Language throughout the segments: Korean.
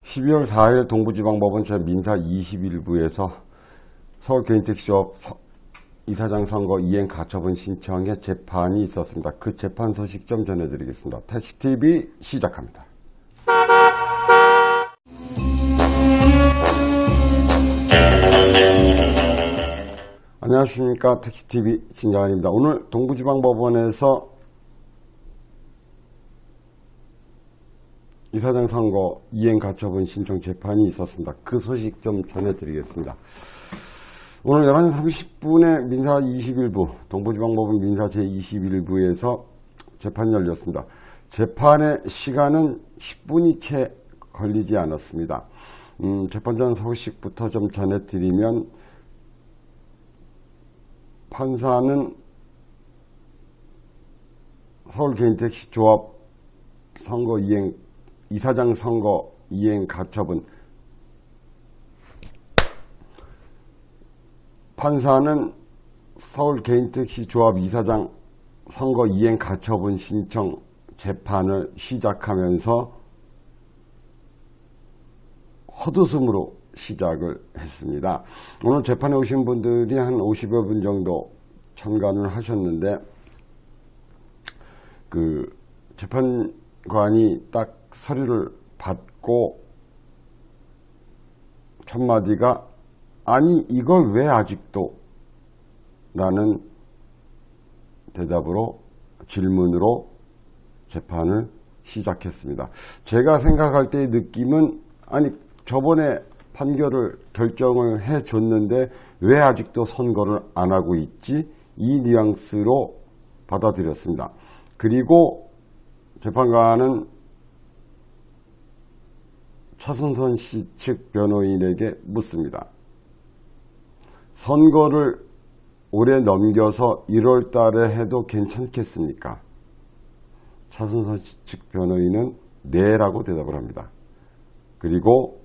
12월 4일 동부지방법원 제 민사 21부에서 서울개인택시업 이사장 선거 이행 가처분 신청의 재판이 있었습니다. 그 재판 소식 좀 전해드리겠습니다. 택시TV 시작합니다. 안녕하십니까. 택시TV 진정환입니다. 오늘 동부지방법원에서 이사장 선거 이행 가처분 신청 재판이 있었습니다. 그 소식 좀 전해드리겠습니다. 오늘 11시 30분에 민사 21부, 동부지방법원 민사 제21부에서 재판이 열렸습니다. 재판의 시간은 10분이 채 걸리지 않았습니다. 재판 전 소식부터 좀 전해드리면, 판사는 서울개인택시조합 선거 이행 이사장 선거 이행 가처분, 판사는 서울개인택시조합 이사장 선거 이행 가처분 신청 재판을 시작하면서 헛웃음으로 시작을 했습니다. 오늘 재판에 오신 분들이 한 50여 분 정도 참관을 하셨는데, 그 재판관이 딱 서류를 받고 첫 마디가 아니 이걸 왜 아직도? 라는 대답으로 질문으로 재판을 시작했습니다. 제가 생각할 때의 느낌은 아니 저번에 판결을 결정을 해줬는데 왜 아직도 선고를 안 하고 있지? 이 뉘앙스로 받아들였습니다. 그리고 재판관은 차순선 씨 측 변호인에게 묻습니다. 선거를 올해 넘겨서 1월 달에 해도 괜찮겠습니까? 차순선 씨 측 변호인은 네라고 대답을 합니다. 그리고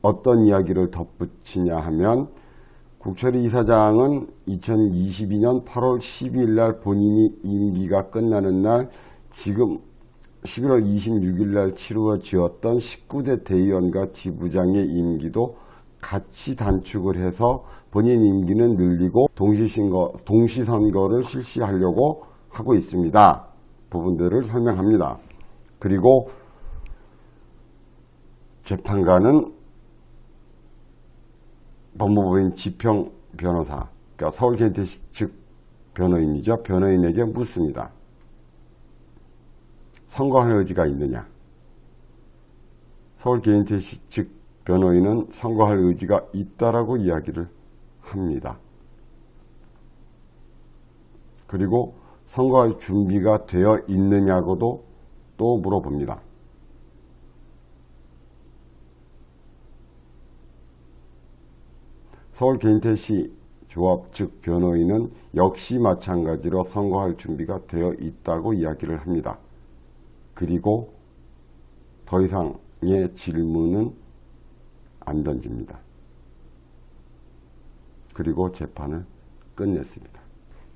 어떤 이야기를 덧붙이냐 하면, 국철희 이사장은 2022년 8월 12일 날 본인이 임기가 끝나는 날, 지금 11월 26일 날 치루어지었던 19대 대의원과 지부장의 임기도 같이 단축을 해서 본인 임기는 늘리고 동시선거를 실시하려고 하고 있습니다. 부분들을 설명합니다. 그리고 재판관은 법무부인 지평 변호사, 그러니까 서울개인택시 측 변호인이죠. 변호인에게 묻습니다. 선거할 의지가 있느냐? 서울개인택시 측 변호인은 선거할 의지가 있다라고 이야기를 합니다. 그리고 선거할 준비가 되어 있느냐고도 또 물어봅니다. 서울개인택시 조합 측 변호인은 역시 마찬가지로 선거할 준비가 되어 있다고 이야기를 합니다. 그리고 더 이상의 질문은 안 던집니다. 그리고 재판을 끝냈습니다.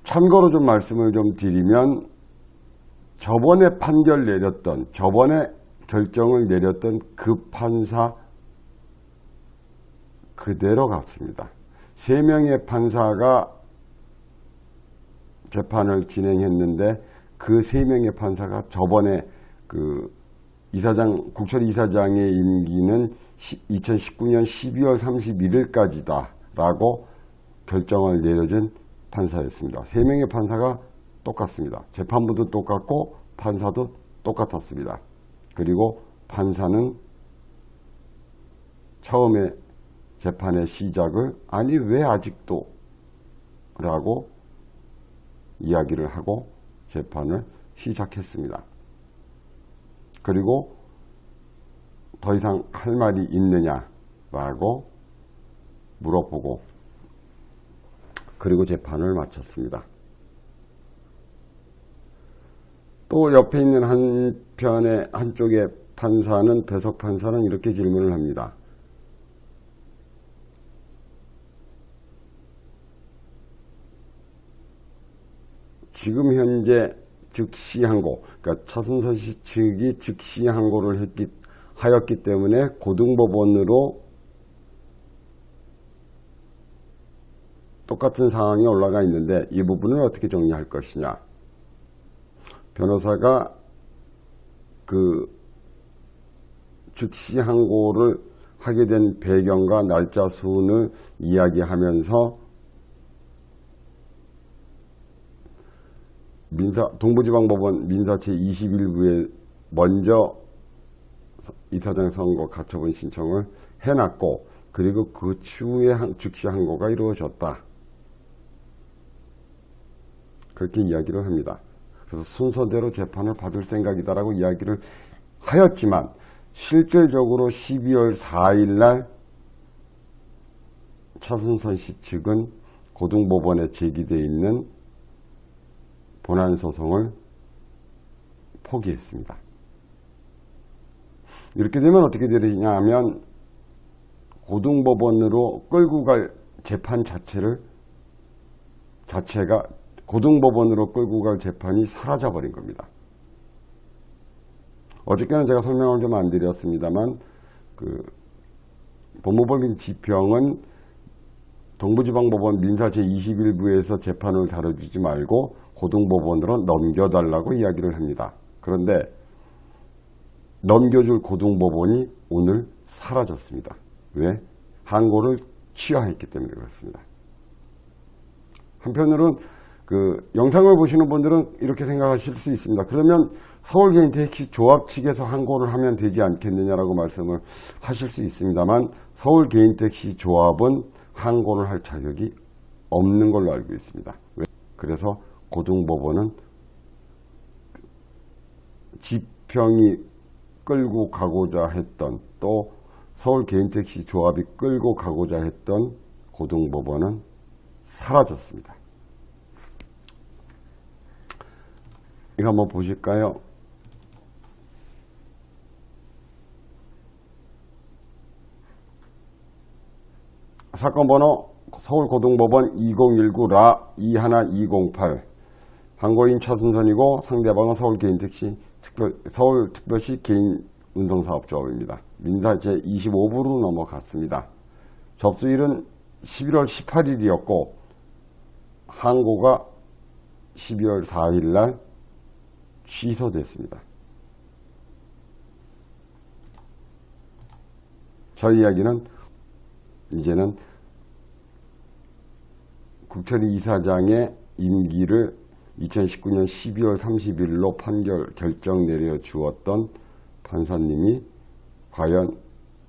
참고로 좀 말씀을 좀 드리면, 저번에 저번에 결정을 내렸던 그 판사 그대로 갔습니다. 3명의 판사가 재판을 진행했는데, 그 3명의 판사가 저번에 국철희 이사장의 임기는 2019년 12월 31일까지다라고 결정을 내려준 판사였습니다. 3명의 판사가 똑같습니다. 재판부도 똑같고 판사도 똑같았습니다. 그리고 판사는 처음에 재판의 시작을 아니 왜 아직도? 라고 이야기를 하고 재판을 시작했습니다. 그리고 더 이상 할 말이 있느냐라고 물어보고, 그리고 재판을 마쳤습니다. 또 옆에 있는 한쪽의 판사는, 배석 판사는 이렇게 질문을 합니다. 지금 현재 즉시 항고, 그러니까 차순선 씨 측이 즉시 항고를 하였기 때문에 고등법원으로 똑같은 상황이 올라가 있는데 이 부분을 어떻게 정리할 것이냐. 변호사가 그 즉시 항고를 하게 된 배경과 날짜 순을 이야기하면서 동부지방법원 민사 제21부에 먼저 이사장 선고 가처분 신청을 해놨고, 그리고 그 추후에 즉시 항고가 이루어졌다. 그렇게 이야기를 합니다. 그래서 순서대로 재판을 받을 생각이다라고 이야기를 하였지만, 실질적으로 12월 4일 날 차순선 씨 측은 고등법원에 제기되어 있는 본안소송을 포기했습니다. 이렇게 되면 어떻게 되느냐 하면 고등법원으로 끌고 갈 재판 자체가 고등법원으로 끌고 갈 재판이 사라져버린 겁니다. 어저께는 제가 설명을 좀 안 드렸습니다만, 법무법인 지평은 동부지방법원 민사 제21부에서 재판을 다뤄주지 말고 고등법원으로 넘겨달라고 이야기를 합니다. 그런데 넘겨줄 고등법원이 오늘 사라졌습니다. 왜? 항고를 취하했기 때문에 그렇습니다. 한편으로는 영상을 보시는 분들은 이렇게 생각하실 수 있습니다. 그러면 서울개인택시조합 측에서 항고를 하면 되지 않겠느냐라고 말씀을 하실 수 있습니다만, 서울개인택시조합은 항고를 할 자격이 없는 걸로 알고 있습니다. 그래서 고등법원은 지평이 끌고 가고자 했던, 또 서울개인택시조합이 끌고 가고자 했던 고등법원은 사라졌습니다. 이거 한번 보실까요? 사건 번호 서울고등법원 2019-라21208, 항고인 차순선이고 상대방은 서울특별시 개인운송사업조합입니다. 민사 제25부로 넘어갔습니다. 접수일은 11월 18일이었고 항고가 12월 4일 날 취소됐습니다. 저희 이야기는 이제는 국철이 이사장의 임기를 2019년 12월 30일로 결정 내려주었던 판사님이 과연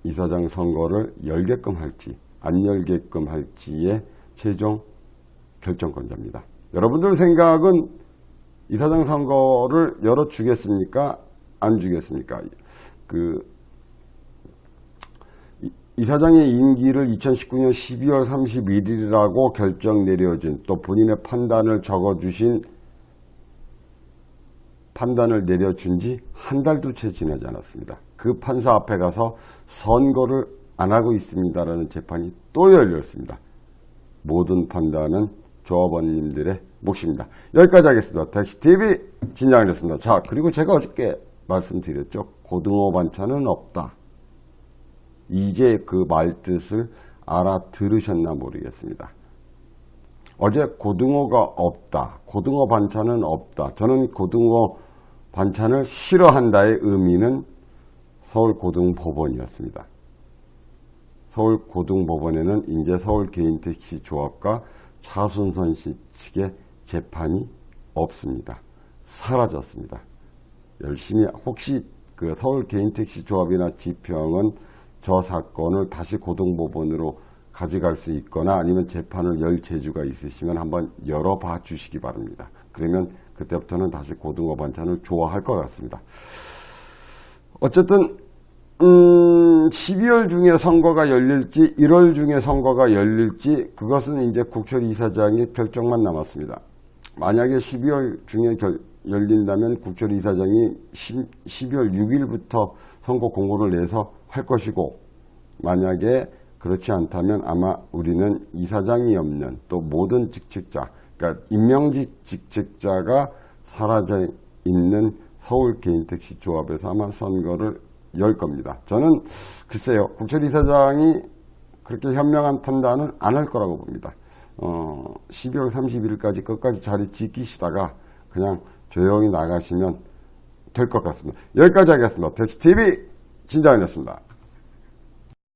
이사장 선거를 열게끔 할지 안 열게끔 할지의 최종 결정권자입니다. 여러분들 생각은 이사장 선거를 열어주겠습니까? 안 주겠습니까? 이사장의 임기를 2019년 12월 31일이라고 결정 내려진, 또 본인의 판단을 판단을 내려준 지 한 달도 채 지나지 않았습니다. 그 판사 앞에 가서 선거를 안 하고 있습니다라는 재판이 또 열렸습니다. 모든 판단은 조합원님들의 몫입니다. 여기까지 하겠습니다. 택시TV 진장이었습니다. 자, 그리고 제가 어저께 말씀드렸죠. 고등어 반찬은 없다. 이제 그 말뜻을 알아들으셨나 모르겠습니다. 어제 고등어가 없다. 고등어 반찬은 없다. 저는 고등어 반찬을 싫어한다의 의미는 서울고등법원이었습니다. 서울고등법원에는 이제 서울개인택시조합과 차순선 씨 측의 재판이 없습니다. 사라졌습니다. 열심히, 혹시 서울개인택시조합이나 지평은 저 사건을 다시 고등법원으로 가져갈 수 있거나 아니면 재판을 열 재주가 있으시면 한번 열어봐 주시기 바랍니다. 그러면 그때부터는 다시 고등어 반찬을 좋아할 것 같습니다. 어쨌든 12월 중에 선거가 열릴지 1월 중에 선거가 열릴지 그것은 이제 국철 이사장의 결정만 남았습니다. 만약에 12월 중에 열린다면 국철 이사장이 12월 6일부터 선거 공고를 내서 할 것이고, 만약에 그렇지 않다면 아마 우리는 이사장이 없는 또 모든 직책자, 그러니까 임명직 직책자가 사라져 있는 서울 개인택시 조합에서 아마 선거를 열 겁니다. 저는 글쎄요, 국철 이사장이 그렇게 현명한 판단을 안 할 거라고 봅니다. 12월 31일까지 끝까지 자리 지키시다가 그냥 조용히 나가시면 될 것 같습니다. 여기까지 하겠습니다. 택시TV 진장이었습니다.